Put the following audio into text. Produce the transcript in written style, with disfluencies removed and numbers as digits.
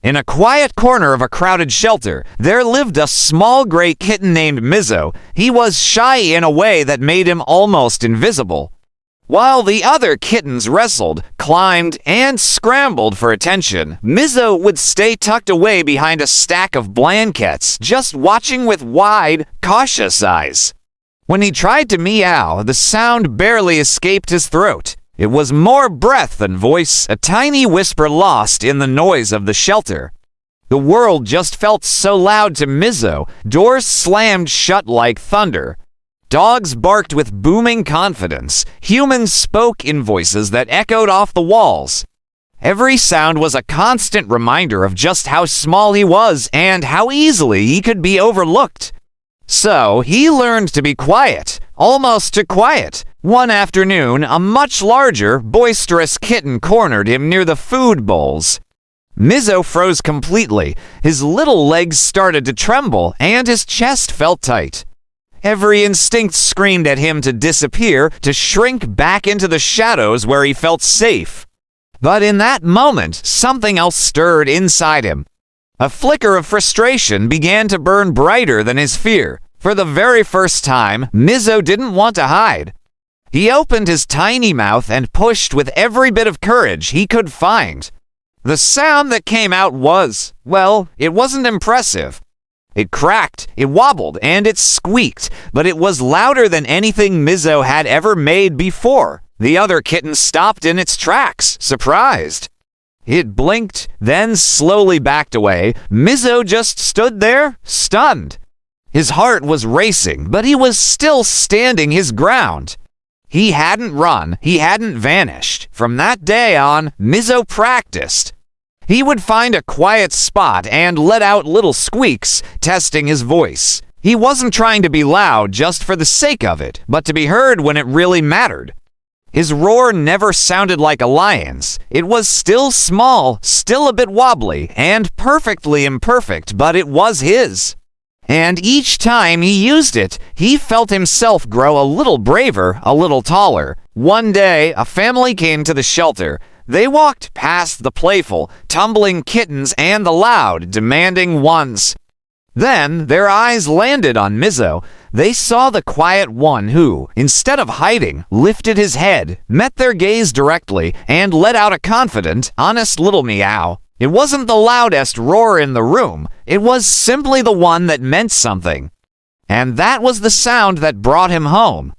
In a quiet corner of a crowded shelter, there lived a small gray kitten named Mizzo. He was shy in a way that made him almost invisible. While the other kittens wrestled, climbed, and scrambled for attention, Mizzo would stay tucked away behind a stack of blankets, just watching with wide, cautious eyes. When he tried to meow, the sound barely escaped his throat. It was more breath than voice, a tiny whisper lost in the noise of the shelter. The world just felt so loud to Mizzo, doors slammed shut like thunder. Dogs barked with booming confidence. Humans spoke in voices that echoed off the walls. Every sound was a constant reminder of just how small he was and how easily he could be overlooked. So he learned to be quiet, almost too quiet. One afternoon, a much larger, boisterous kitten cornered him near the food bowls. Mizzo froze completely. His little legs started to tremble, and his chest felt tight. Every instinct screamed at him to disappear, to shrink back into the shadows where he felt safe. But in that moment, something else stirred inside him. A flicker of frustration began to burn brighter than his fear. For the very first time, Mizzo didn't want to hide. He opened his tiny mouth and pushed with every bit of courage he could find. The sound that came out was, well, it wasn't impressive. It cracked, it wobbled, and it squeaked, but it was louder than anything Mizzo had ever made before. The other kitten stopped in its tracks, surprised. It blinked, then slowly backed away. Mizzo just stood there, stunned. His heart was racing, but he was still standing his ground. He hadn't run, he hadn't vanished. From that day on, Mizzo practiced. He would find a quiet spot and let out little squeaks, testing his voice. He wasn't trying to be loud just for the sake of it, but to be heard when it really mattered. His roar never sounded like a lion's. It was still small, still a bit wobbly, and perfectly imperfect, but it was his. And each time he used it, he felt himself grow a little braver, a little taller. One day, a family came to the shelter. They walked past the playful, tumbling kittens and the loud, demanding ones. Then their eyes landed on Mizzo. They saw the quiet one who, instead of hiding, lifted his head, met their gaze directly, and let out a confident, honest little meow. It wasn't the loudest roar in the room. It was simply the one that meant something. And that was the sound that brought him home.